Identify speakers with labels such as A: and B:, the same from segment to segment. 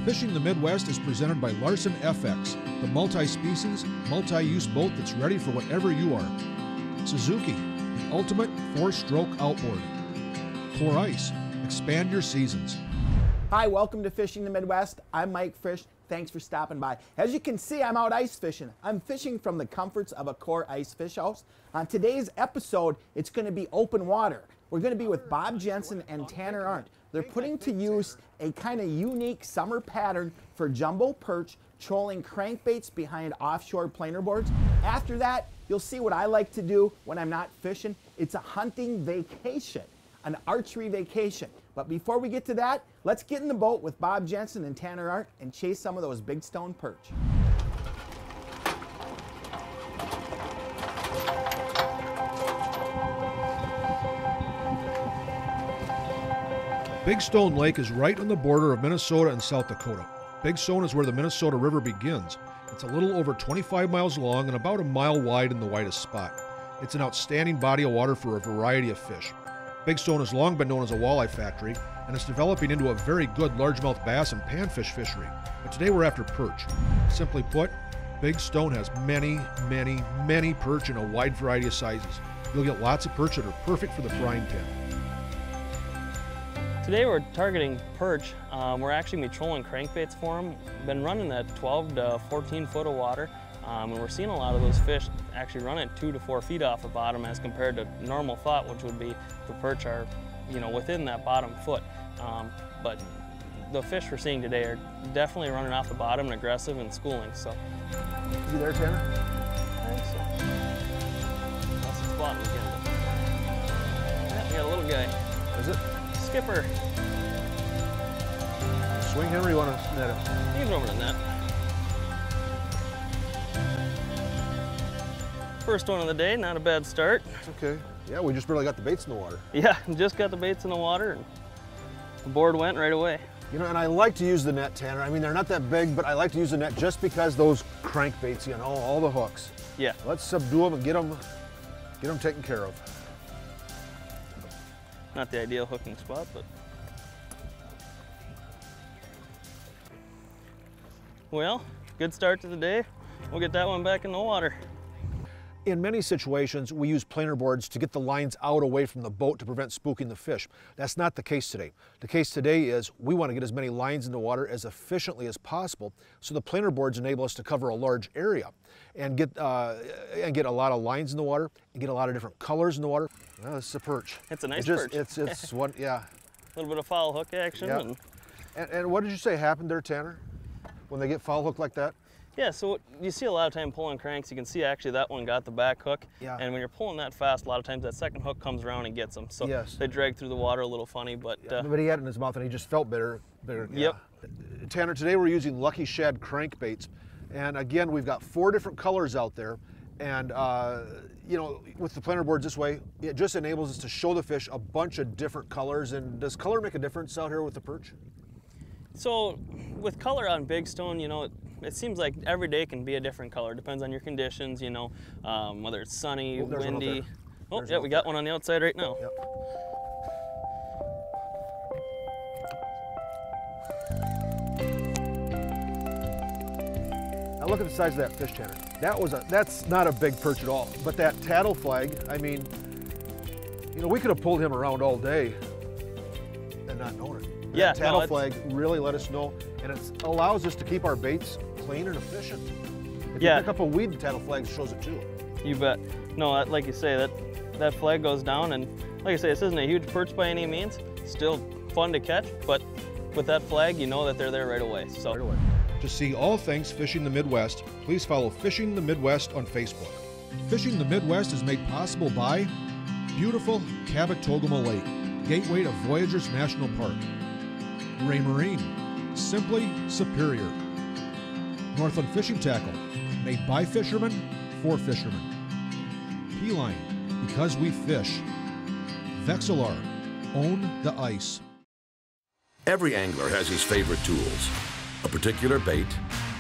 A: Fishing the Midwest is presented by Larson FX, the multi-species, multi-use boat that's ready for whatever you are. Suzuki, the ultimate 4-stroke outboard. Core Ice, expand your seasons.
B: Hi, welcome to Fishing the Midwest. I'm Mike Frisch. Thanks for stopping by. As you can see, I'm out ice fishing. I'm fishing from the comforts of a Core Ice fish house. On today's episode, it's going to be open water. We're going to be with Bob Jensen and Tanner Arndt. They're putting to use a kind of unique summer pattern for jumbo perch, trolling crankbaits behind offshore planer boards. After that, you'll see what I like to do when I'm not fishing. It's a hunting vacation, an archery vacation. But before we get to that, let's get in the boat with Bob Jensen and Tanner Arndt and chase some of those big stone perch.
A: Big Stone Lake is right on the border of Minnesota and South Dakota. Big Stone is where the Minnesota River begins. It's a little over 25 miles long and about a mile wide in the widest spot. It's an outstanding body of water for a variety of fish. Big Stone has long been known as a walleye factory, and it's developing into a very good largemouth bass and panfish fishery. But today we're after perch. Simply put, Big Stone has many perch in a wide variety of sizes. You'll get lots of perch that are perfect for the frying pan.
C: Today we're targeting perch. We're actually going to be trolling crankbaits for them. Been running at 12 to 14 foot of water, and we're seeing a lot of those fish actually run at 2 to 4 feet off the bottom as compared to normal thought, which would be the perch are, within that bottom foot. But the fish we're seeing today are definitely running off the bottom and aggressive and schooling. So,
B: Is he there, Tanner?
C: I think so. That's the spot we get. Yeah, we got a little guy.
B: Is it?
C: Skipper.
B: Swing him or you want to net him?
C: He's over the net. First one of the day, not a bad start.
D: Okay. Yeah, we just barely got the baits in the water.
C: Yeah, just got the baits in the water and the board went right away.
D: You know, and I like to use the net, Tanner. I mean, they're not that big, but I like to use the net just because those crankbaits, all the hooks.
C: Yeah.
D: Let's subdue them and get them taken care of.
C: Not the ideal hooking spot, but. Well, good start to the day. We'll get that one back in the water.
D: In many situations, we use planer boards to get the lines out away from the boat to prevent spooking the fish. That's not the case today. The case today is we want to get as many lines in the water as efficiently as possible, so the planer boards enable us to cover a large area and get a lot of lines in the water and get a lot of different colors in the water. Well, this is a perch.
C: It's a nice perch.
D: It's one, yeah.
C: A little bit of foul hook action.
D: Yeah. And what did you say happened there, Tanner, when they get foul hook like that?
C: Yeah, so you see a lot of time pulling cranks, you can see actually that one got the back hook. Yeah. And when you're pulling that fast, a lot of times that second hook comes around and gets them. So yes. They drag through the water a little funny, but...
D: But he had it in his mouth and he just felt bitter.
C: Yep.
D: Yeah. Tanner, today we're using Lucky Shad crankbaits. And again, we've got 4 different colors out there. And with the planer boards this way, it just enables us to show the fish a bunch of different colors. And does color make a difference out here with the perch?
C: So with color on Big Stone, it seems like every day can be a different color. Depends on your conditions, whether it's sunny, windy. Oh, yeah, we got one on the outside right now.
D: Yep. Now look at the size of that fish, Tanner. That's not a big perch at all. But that tattle flag, I mean, we could have pulled him around all day and not known it.
C: Yeah,
D: that tattle flag really let us know, and it allows us to keep our baits clean and efficient. If you pick up a weed, the tattle flag shows it too.
C: You bet. No, like you say, that flag goes down, and like I say, this isn't a huge perch by any means. Still fun to catch, but with that flag, you know that they're there right away. So.
D: Right away.
A: To see all things Fishing the Midwest, please follow Fishing the Midwest on Facebook. Fishing the Midwest is made possible by beautiful Cabot-Togama Lake, gateway to Voyageurs National Park. Ray Marine, simply superior. Northland Fishing Tackle, made by fishermen, for fishermen. P-Line, because we fish. Vexillar, own the ice.
E: Every angler has his favorite tools. A particular bait,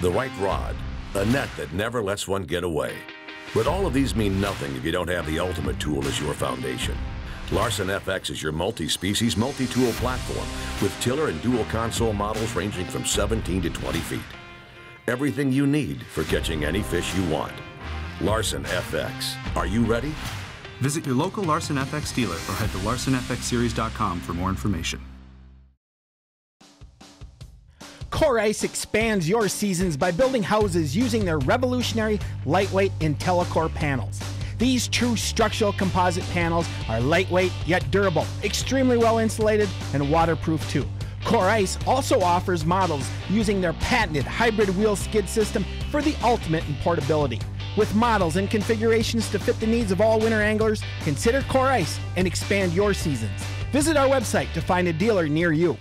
E: the right rod, a net that never lets one get away. But all of these mean nothing if you don't have the ultimate tool as your foundation. Larson FX is your multi-species, multi-tool platform with tiller and dual console models ranging from 17 to 20 feet. Everything you need for catching any fish you want. Larson FX. Are you ready?
F: Visit your local Larson FX dealer or head to larsonfxseries.com for more information.
B: Core Ice expands your seasons by building houses using their revolutionary lightweight IntelliCore panels. These true structural composite panels are lightweight yet durable, extremely well insulated, and waterproof too. Core Ice also offers models using their patented hybrid wheel skid system for the ultimate in portability. With models and configurations to fit the needs of all winter anglers, consider Core Ice and expand your seasons. Visit our website to find a dealer near you.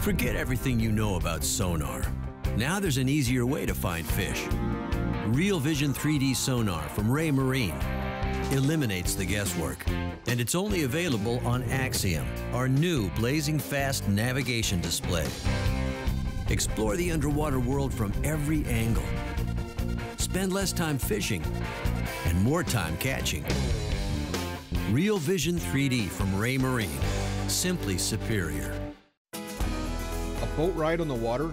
G: Forget everything you know about sonar. Now there's an easier way to find fish. Real Vision 3D sonar from Ray Marine eliminates the guesswork. And it's only available on Axiom, our new blazing fast navigation display. Explore the underwater world from every angle. Spend less time fishing and more time catching. Real Vision 3D from Ray Marine. Simply superior.
A: A boat ride on the water,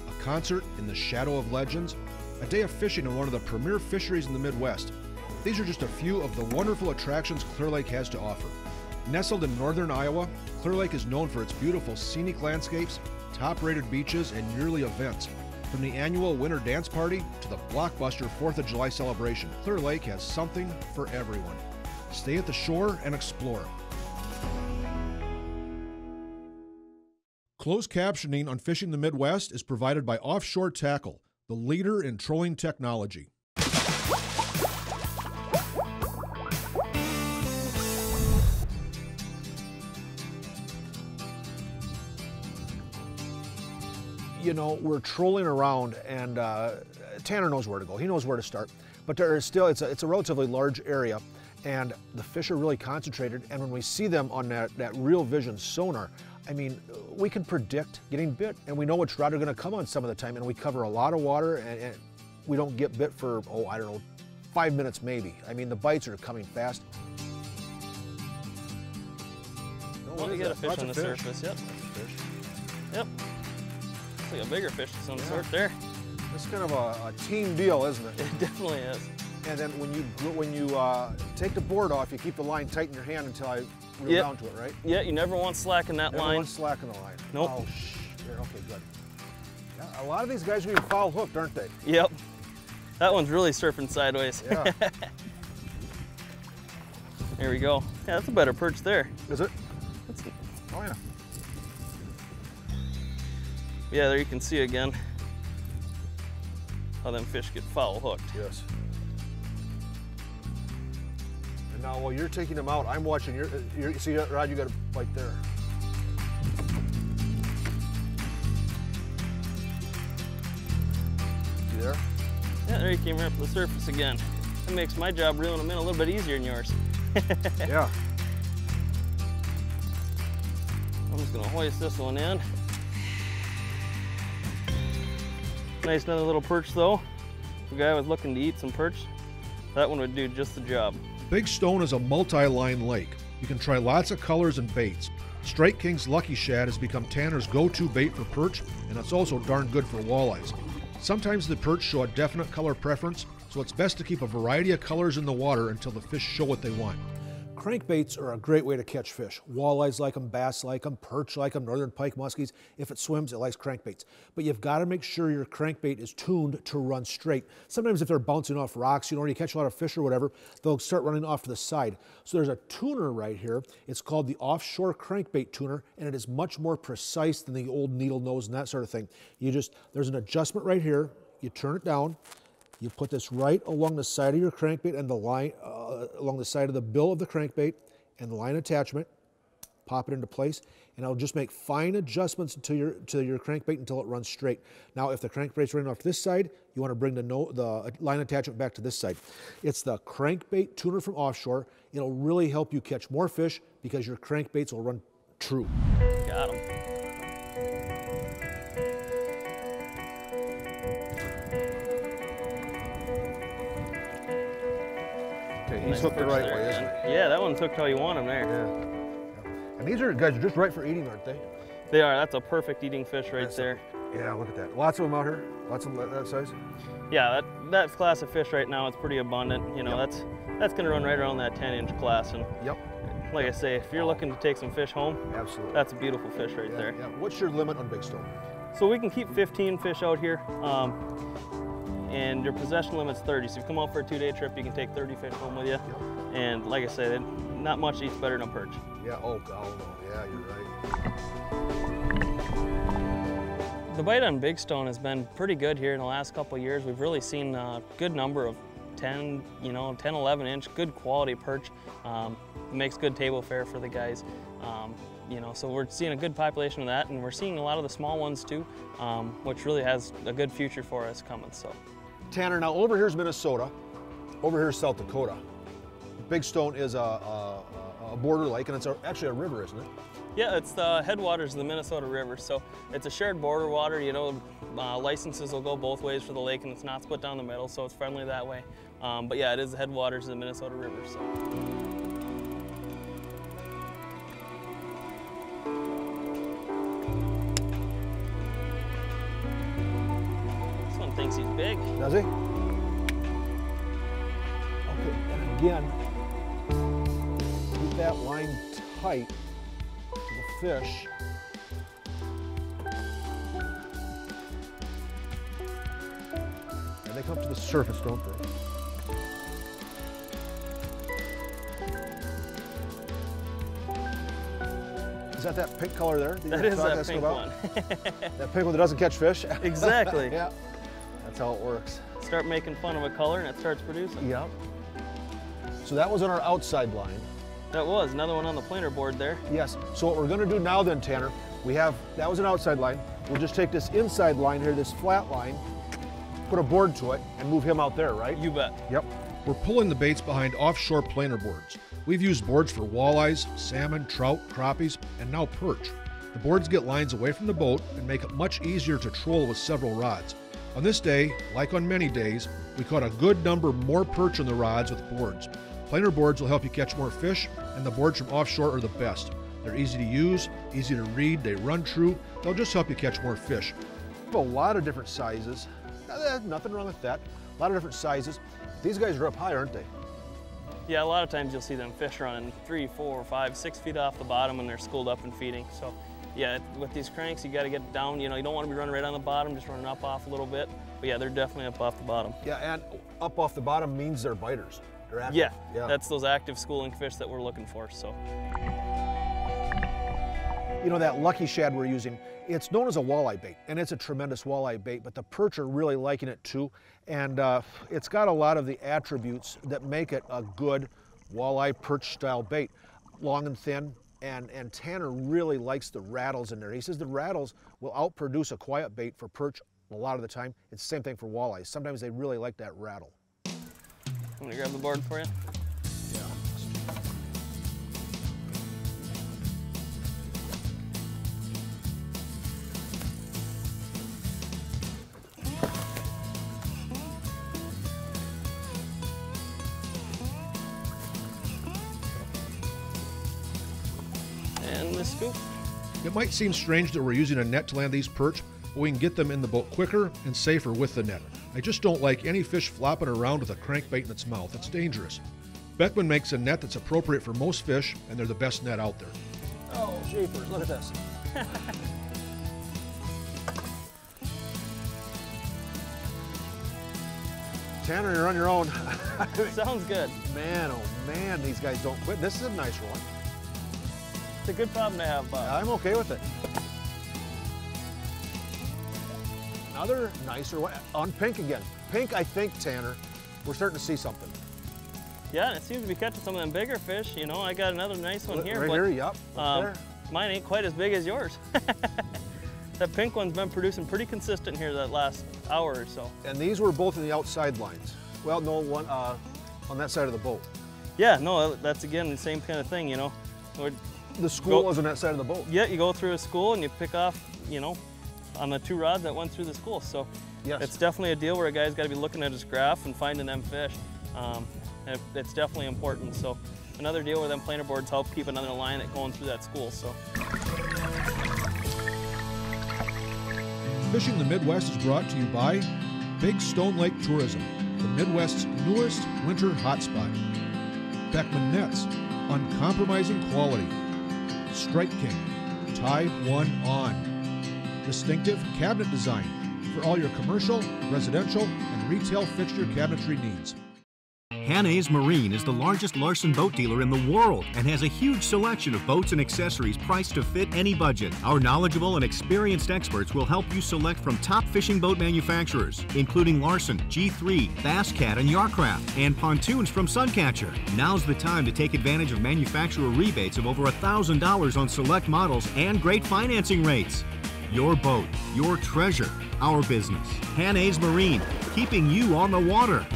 A: a concert in the shadow of legends, a day of fishing in one of the premier fisheries in the Midwest. These are just a few of the wonderful attractions Clear Lake has to offer. Nestled in northern Iowa, Clear Lake is known for its beautiful scenic landscapes, top-rated beaches, and yearly events. From the annual Winter Dance Party to the blockbuster 4th of July celebration, Clear Lake has something for everyone. Stay at the shore and explore. Closed captioning on Fishing the Midwest is provided by Offshore Tackle, the leader in trolling technology.
D: You know, we're trolling around, and Tanner knows where to go. He knows where to start. But there is still, it's a relatively large area, and the fish are really concentrated. And when we see them on that Real Vision sonar, I mean, we can predict getting bit, and we know which route are going to come on some of the time, and we cover a lot of water, and we don't get bit for, oh, I don't know, 5 minutes maybe. I mean, the bites are coming fast.
C: Well, you get a fish on the surface, yep.
D: Fish.
C: Yep. Looks like a bigger fish of some sort there.
D: It's kind of a team deal, isn't it?
C: It definitely is.
D: And then when you take the board off, you keep the line tight in your hand until I reel down to it, right?
C: Yeah, you never want slack in that line.
D: Never want slack in the line.
C: Nope.
D: Oh, okay, good. Yeah, a lot of these guys are being foul hooked, aren't they?
C: Yep. That one's really surfing sideways.
D: Yeah.
C: There we go. Yeah, that's a better perch there.
D: Is it?
C: That's,
D: oh, yeah.
C: Yeah, there you can see again how them fish get foul hooked.
D: Yes. And now while you're taking them out, I'm watching your see that rod, you got a bite there. You there?
C: Yeah, there you came right up to the surface again. That makes my job reeling them in a little bit easier than yours.
D: Yeah.
C: I'm just gonna hoist this one in. Nice another little perch though. If a guy was looking to eat some perch, that one would do just the job.
A: Big Stone is a multi-line lake. You can try lots of colors and baits. Strike King's Lucky Shad has become Tanner's go-to bait for perch, and it's also darn good for walleyes. Sometimes the perch show a definite color preference, so it's best to keep a variety of colors in the water until the fish show what they want.
D: Crankbaits are a great way to catch fish. Walleyes like them, bass like them, perch like them, northern pike muskies. If it swims, it likes crankbaits. But you've got to make sure your crankbait is tuned to run straight. Sometimes if they're bouncing off rocks, or you catch a lot of fish or whatever, they'll start running off to the side. So there's a tuner right here. It's called the Offshore Crankbait Tuner, and it is much more precise than the old needle nose and that sort of thing. There's an adjustment right here. You turn it down, You put this right along the side of your crankbait and the line, along the side of the bill of the crankbait and the line attachment. Pop it into place, and I'll just make fine adjustments to your crankbait until it runs straight. Now, if the crankbait's running off this side, you want to bring the line attachment back to this side. It's the crankbait tuner from Offshore. It'll really help you catch more fish because your crankbaits will run true.
C: Got him.
D: Okay, he's hooked the right way, isn't he?
C: Yeah, that one's hooked how you want him there.
D: Yeah. And these guys are just right for eating, aren't they?
C: They are. That's a perfect eating fish right there.
D: Yeah, look at that. Lots of them out here. Lots of them that size.
C: Yeah, that class of fish right now is pretty abundant. You know,
D: Yep.
C: that's going to run right around that 10-inch class. And
D: Yep.
C: like I say, if you're looking to take some fish home,
D: Absolutely.
C: that's a beautiful fish right there.
D: Yeah. What's your limit on big stone?
C: So we can keep 15 fish out here, and your possession limit's 30. So if you come out for a 2-day trip, you can take 30 fish home with you.
D: Yep.
C: And like I said, not much eats better than a perch.
D: Yeah. Oh, God, no. Yeah, you're right.
C: The bite on big stone has been pretty good here in the last couple of years. We've really seen a good number of 10, 11 inch, good quality perch. Makes good table fare for the guys. So we're seeing a good population of that, and we're seeing a lot of the small ones too, which really has a good future for us coming. So,
D: Tanner, now over here's Minnesota, over here's South Dakota. Big Stone is a border lake, and it's actually a river, isn't it?
C: yeah, it's the headwaters of the Minnesota River, so it's a shared border water. Licenses will go both ways for the lake, and it's not split down the middle, so it's friendly that way. But yeah, it is the headwaters of the Minnesota River. So. Thinks he's big.
D: Does he? Okay, and again, keep that line tight to the fish. And they come to the surface, don't they? Is that pink color there?
C: That is that pink one.
D: That pink one that doesn't catch fish?
C: Exactly.
D: Yeah. That's how it works.
C: Start making fun of a color and it starts producing.
D: Yep. So that was on our outside line.
C: That was another one on the planer board there.
D: Yes. So what we're going to do now then, Tanner, that was an outside line. We'll just take this inside line here, this flat line, put a board to it, and move him out there, right?
C: You bet.
D: Yep.
A: We're pulling the baits behind offshore planer boards. We've used boards for walleyes, salmon, trout, crappies, and now perch. The boards get lines away from the boat and make it much easier to troll with several rods. On this day, like on many days, we caught a good number more perch on the rods with boards. Planer boards will help you catch more fish, and the boards from offshore are the best. They're easy to use, easy to read, they run true. They'll just help you catch more fish.
D: We have a lot of different sizes. Nothing wrong with that. A lot of different sizes. These guys are up high, aren't they?
C: Yeah, a lot of times you'll see them fish running 3, 4, 5, 6 feet off the bottom when they're schooled up and feeding. So yeah, with these cranks, you got to get down. You don't want to be running right on the bottom, just running up off a little bit. But yeah, they're definitely up off the bottom.
D: Yeah, and up off the bottom means they're biters. They're active.
C: Yeah, that's those active schooling fish that we're looking for. So.
D: That lucky shad we're using, it's known as a walleye bait, and it's a tremendous walleye bait, but the perch are really liking it too. And it's got a lot of the attributes that make it a good walleye perch style bait. Long and thin, and Tanner really likes the rattles in there. He says the rattles will outproduce a quiet bait for perch a lot of the time. It's the same thing for walleyes. Sometimes they really like that rattle.
C: I'm gonna grab the board for you.
D: Yeah.
C: And the scoop.
A: It might seem strange that we're using a net to land these perch, but we can get them in the boat quicker and safer with the net. I just don't like any fish flopping around with a crankbait in its mouth. It's dangerous. Beckman makes a net that's appropriate for most fish, and they're the best net out there.
D: Oh, Schaefer's, look at this. Tanner, you're on your own.
C: Sounds good.
D: Man, oh man, these guys don't quit. This is a nice one.
C: It's a good problem to have, Bob.
D: I'm okay with it. another nicer one on pink again. Pink, I think, Tanner, we're starting to see something.
C: Yeah, it seems to be catching some of them bigger fish. You know, I got another nice one here.
D: Right
C: but,
D: here, yep. There.
C: Mine ain't quite as big as yours. That pink one's been producing pretty consistent here that last hour or so.
D: And these were both in the outside lines. Well, no, one on that side of the boat.
C: Yeah, no, that's again the same kind of thing, you know.
D: The school was on that side of the boat.
C: Yeah, you go through a school and you pick off, you know, on the 2 rods that went through the school. So
D: yes,
C: it's definitely a deal where a guy's got to be looking at his graph and finding them fish. And it's definitely important. So another deal where them planer boards help keep another line going through that school. So.
A: Fishing the Midwest is brought to you by Big Stone Lake Tourism, the Midwest's newest winter hotspot. Beckman Nets, uncompromising quality. Strike King, tie one on. Distinctive cabinet design for all your commercial, residential, and retail fixture cabinetry needs.
H: Hanna's Marine is the largest Larson boat dealer in the world and has a huge selection of boats and accessories priced to fit any budget. Our knowledgeable and experienced experts will help you select from top fishing boat manufacturers, including Larson, G3, Basscat, and Yarcraft, and pontoons from Suncatcher. Now's the time to take advantage of manufacturer rebates of over $1,000 on select models and great financing rates. Your boat, your treasure, our business. Hanna's Marine, keeping you on the water.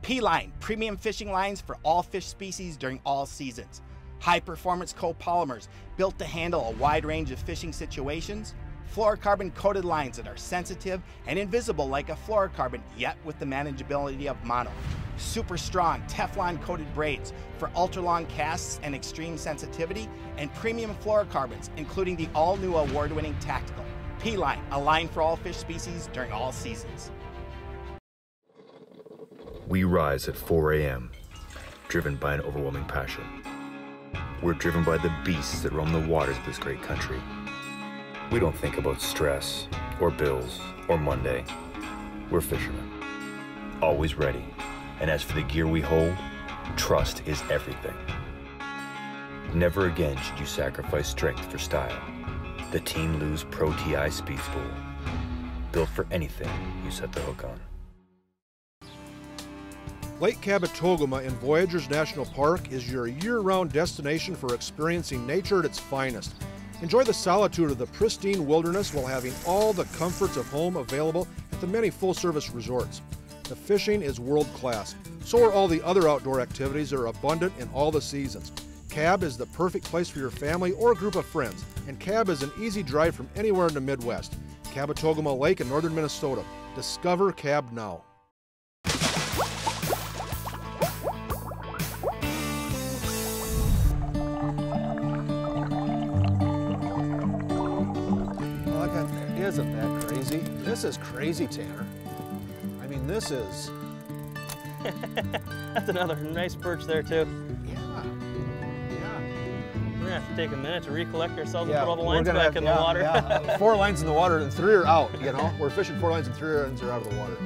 B: P-Line, premium fishing lines for all fish species during all seasons. High-performance copolymers built to handle a wide range of fishing situations. Fluorocarbon-coated lines that are sensitive and invisible like a fluorocarbon, yet with the manageability of mono. Super strong Teflon-coated braids for ultra-long casts and extreme sensitivity, and premium fluorocarbons, including the all-new award-winning Tactical. P-Line, a line for all fish species during all seasons.
I: We rise at 4 a.m., driven by an overwhelming passion. We're driven by the beasts that roam the waters of this great country. We don't think about stress, or bills, or Monday. We're fishermen, always ready. And as for the gear we hold, trust is everything. Never again should you sacrifice strength for style. The Team Lose Pro TI Speed Spool. Built for anything you set the hook on.
A: Lake Kabetogama in Voyageurs National Park is your year-round destination for experiencing nature at its finest. Enjoy the solitude of the pristine wilderness while having all the comforts of home available at the many full-service resorts. The fishing is world-class. So are all the other outdoor activities that are abundant in all the seasons. Cab is the perfect place for your family or group of friends, and Cab is an easy drive from anywhere in the Midwest. Kabetogama Lake in northern Minnesota. Discover Cab now.
D: Isn't that crazy? This is crazy, Tanner. I mean, this is...
C: That's another nice perch there, too.
D: Yeah.
C: We're gonna have to take a minute to recollect ourselves and
D: Yeah,
C: put all the lines back in the water.
D: Yeah. 4 lines in the water and 3 are out, you know? We're fishing 4 lines and 3 lines are out of the water.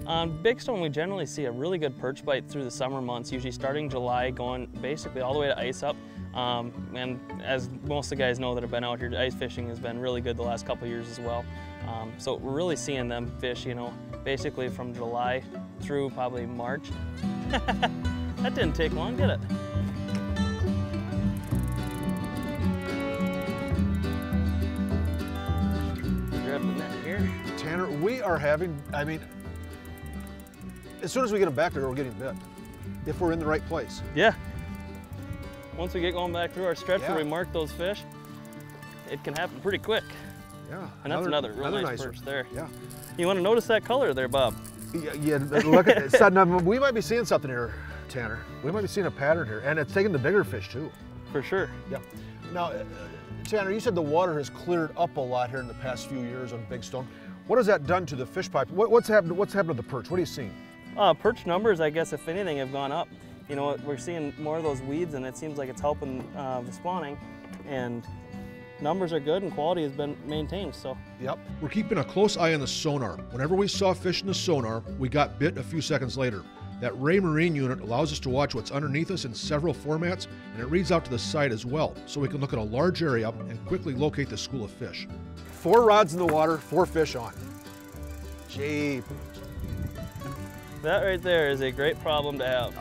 C: On Big Stone, we generally see a really good perch bite through the summer months, usually starting July, going basically all the way to ice up. And as most of the guys know that have been out here, ice fishing has been really good the last couple of years as well. So we're really seeing them fish, you know, basically from July through probably March. That didn't take long, did it? Grab the net here.
D: Tanner, we are having, I mean, as soon as we get them back there, we're getting bit. If we're in the right place.
C: Yeah. Once we get going back through our stretch where we
D: Yeah.
C: mark those fish, it can happen pretty quick.
D: Yeah.
C: And that's another real nice perch there.
D: Yeah.
C: You want to notice that color there, Bob?
D: Yeah, look at it. So, now, we might be seeing something here, Tanner. We might be seeing a pattern here, and it's taking the bigger fish too.
C: For sure.
D: Yeah. Now, Tanner, you said the water has cleared up a lot here in the past few years on Big Stone. What has that done to the fish pipe? What's happened? What's happened to the perch? What are you seeing?
C: Perch numbers, I guess, if anything, have gone up. You know, we're seeing more of those weeds, and it seems like it's helping the spawning. And numbers are good, and quality has been maintained. So.
A: Yep. We're keeping a close eye on the sonar. Whenever we saw fish in the sonar, we got bit a few seconds later. That Ray Marine unit allows us to watch what's underneath us in several formats, and it reads out to the side as well, so we can look at a large area and quickly locate the school of fish.
D: 4 rods in the water, 4 fish on. Gee,
C: That right there is a great problem to have.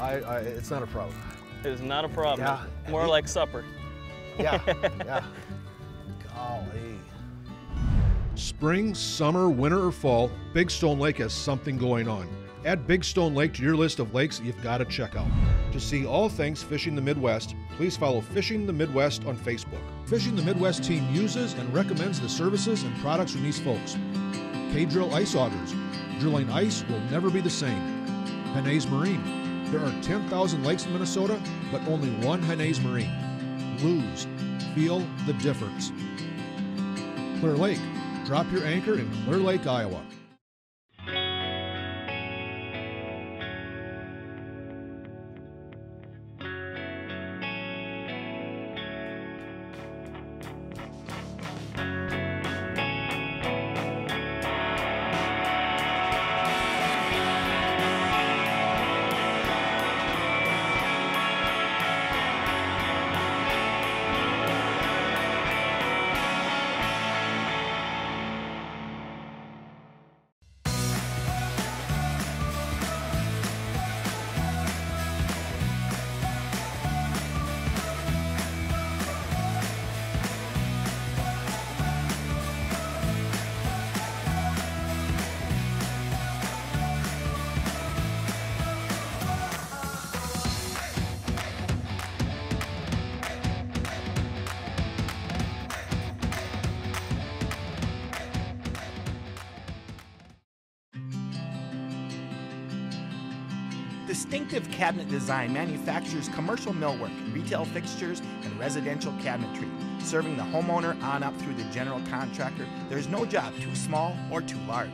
D: it's not a problem.
C: It is not a problem.
D: Yeah.
C: More like supper.
D: Yeah, yeah. Golly.
A: Spring, summer, winter, or fall, Big Stone Lake has something going on. Add Big Stone Lake to your list of lakes that you've got to check out. To see all things Fishing the Midwest, please follow Fishing the Midwest on Facebook. Fishing the Midwest team uses and recommends the services and products from these folks. K-Drill Ice Augers. Drilling ice will never be the same. Hennays Marine. There are 10,000 lakes in Minnesota, but only one Hennays Marine. Lose. Feel the difference. Clear Lake. Drop your anchor in Clear Lake, Iowa.
B: Distinctive Cabinet Design manufactures commercial millwork, retail fixtures, and residential cabinetry. Serving the homeowner on up through the general contractor, there's no job too small or too large.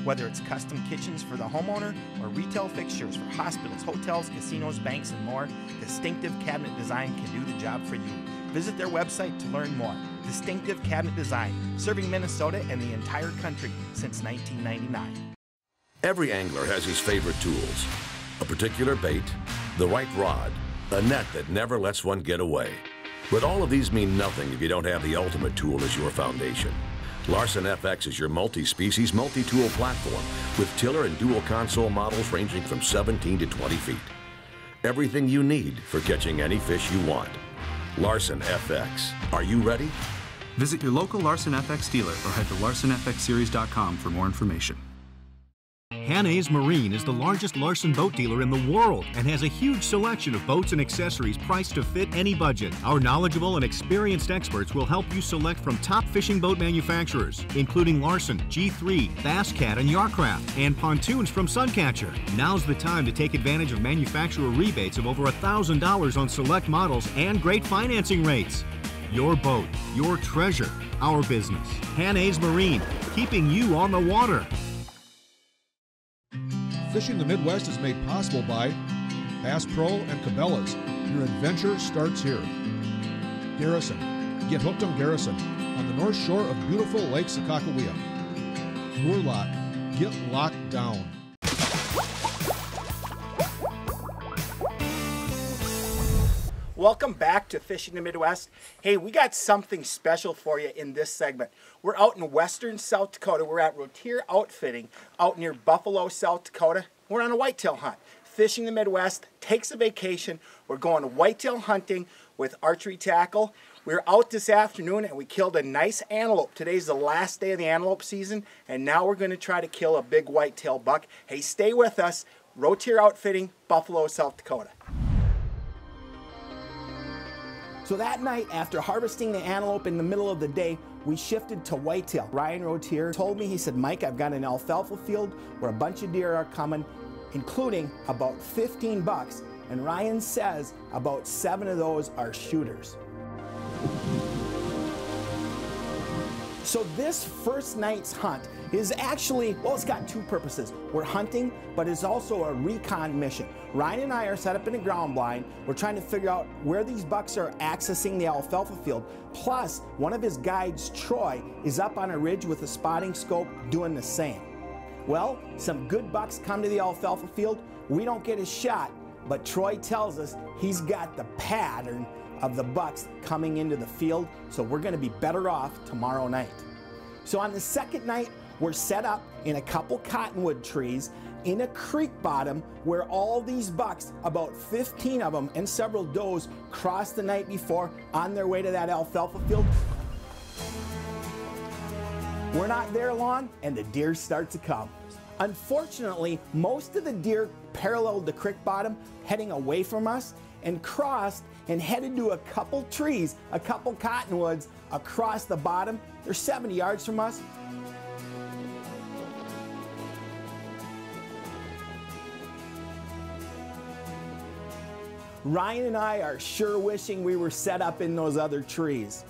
B: Whether it's custom kitchens for the homeowner or retail fixtures for hospitals, hotels, casinos, banks, and more, Distinctive Cabinet Design can do the job for you. Visit their website to learn more. Distinctive Cabinet Design, serving Minnesota and the entire country since 1999.
E: Every angler has his favorite tools. A particular bait, the right rod, a net that never lets one get away. But all of these mean nothing if you don't have the ultimate tool as your foundation. Larson FX is your multi-species, multi-tool platform with tiller and dual console models ranging from 17 to 20 feet. Everything you need for catching any fish you want. Larson FX. Are you ready?
F: Visit your local Larson FX dealer or head to larsonfxseries.com for more information.
H: Hennays Marine is the largest Larson boat dealer in the world and has a huge selection of boats and accessories priced to fit any budget. Our knowledgeable and experienced experts will help you select from top fishing boat manufacturers, including Larson, G3, Basscat, and Yarcraft, and pontoons from Suncatcher. Now's the time to take advantage of manufacturer rebates of over $1,000 on select models and great financing rates. Your boat, your treasure, our business. Hennays Marine, keeping you on the water.
A: Fishing the Midwest is made possible by Bass Pro and Cabela's. Your adventure starts here. Garrison. Get hooked on Garrison on the north shore of beautiful Lake Sakakawea. Moorlock. Get locked down.
B: Welcome back to Fishing the Midwest. Hey, we got something special for you in this segment. We're out in western South Dakota. We're at Rotier Outfitting out near Buffalo, South Dakota. We're on a whitetail hunt. Fishing the Midwest takes a vacation. We're going whitetail hunting with archery tackle. We're out this afternoon and we killed a nice antelope. Today's the last day of the antelope season, and now we're going to try to kill a big whitetail buck. Hey, stay with us. Rotier Outfitting, Buffalo, South Dakota. So that night, after harvesting the antelope in the middle of the day, we shifted to whitetail. Ryan Rotier told me, he said, Mike, I've got an alfalfa field where a bunch of deer are coming, including about 15 bucks. And Ryan says about 7 of those are shooters. So this first night's hunt is actually, well, it's got 2 purposes. We're hunting, but it's also a recon mission. Ryan and I are set up in a ground blind. We're trying to figure out where these bucks are accessing the alfalfa field. Plus, one of his guides, Troy, is up on a ridge with a spotting scope doing the same. Well, some good bucks come to the alfalfa field. we don't get a shot, but Troy tells us he's got the pattern of the bucks coming into the field, so we're gonna be better off tomorrow night. So on the second night, we're set up in a couple cottonwood trees in a creek bottom where all these bucks, about 15 of them and several does, crossed the night before on their way to that alfalfa field. We're not there long and the deer start to come. Unfortunately, most of the deer paralleled the creek bottom, heading away from us, and crossed and headed to a couple trees, a couple cottonwoods across the bottom. They're 70 yards from us. Ryan and I are sure wishing we were set up in those other trees.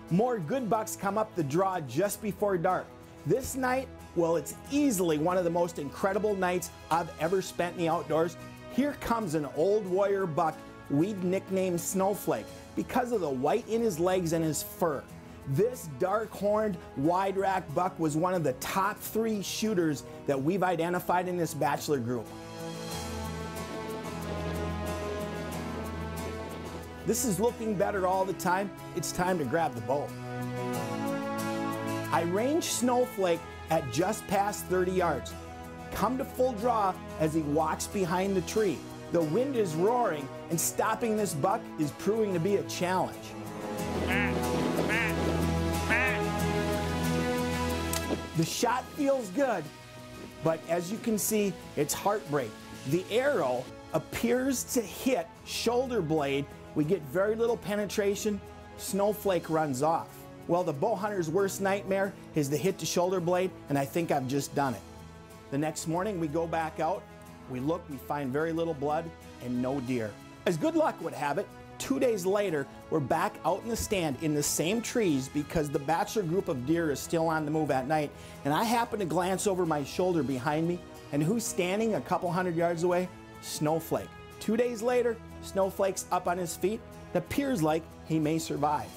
B: More good bucks come up the draw just before dark. This night, well, it's easily one of the most incredible nights I've ever spent in the outdoors. Here comes an old warrior buck we'd nicknamed Snowflake because of the white in his legs and his fur. This dark-horned, wide-rack buck was one of the top 3 shooters that we've identified in this bachelor group. This is looking better all the time. It's time to grab the bow. I range Snowflake at just past 30 yards. Come to full draw as he walks behind the tree. The wind is roaring, and stopping this buck is proving to be a challenge. The shot feels good, but as you can see, it's heartbreak. The arrow appears to hit shoulder blade. We get very little penetration. Snowflake runs off. Well, the bow hunter's worst nightmare is the hit to shoulder blade, and I think I've just done it. The next morning, we go back out. We look, we find very little blood and no deer. As good luck would have it, 2 days later, we're back out in the stand in the same trees because the bachelor group of deer is still on the move at night, and I happen to glance over my shoulder behind me, and who's standing a couple hundred yards away? Snowflake. 2 days later, Snowflake's up on his feet. It appears like he may survive.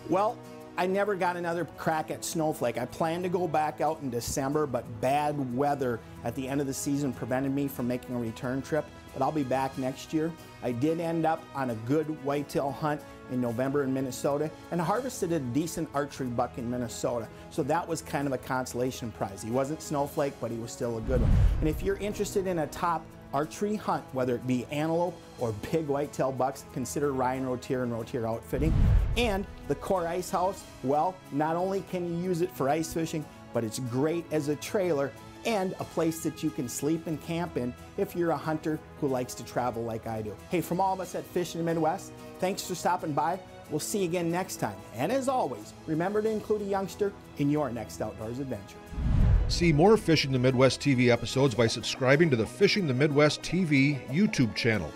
B: Well, I never got another crack at Snowflake. I planned to go back out in December, but bad weather at the end of the season prevented me from making a return trip, but I'll be back next year. I did end up on a good whitetail hunt in November in Minnesota and harvested a decent archery buck in Minnesota. So that was kind of a consolation prize. He wasn't Snowflake, but he was still a good one. And if you're interested in a top archery hunt, whether it be antelope or big whitetail bucks, consider Ryan Rotier and Rotier Outfitting. And the Core Ice House, well, not only can you use it for ice fishing, but it's great as a trailer and a place that you can sleep and camp in if you're a hunter who likes to travel like I do. Hey, from all of us at Fish in the Midwest, thanks for stopping by. We'll see you again next time. And as always, remember to include a youngster in your next outdoors adventure.
A: See more Fishing the Midwest TV episodes by subscribing to the Fishing the Midwest TV YouTube channel.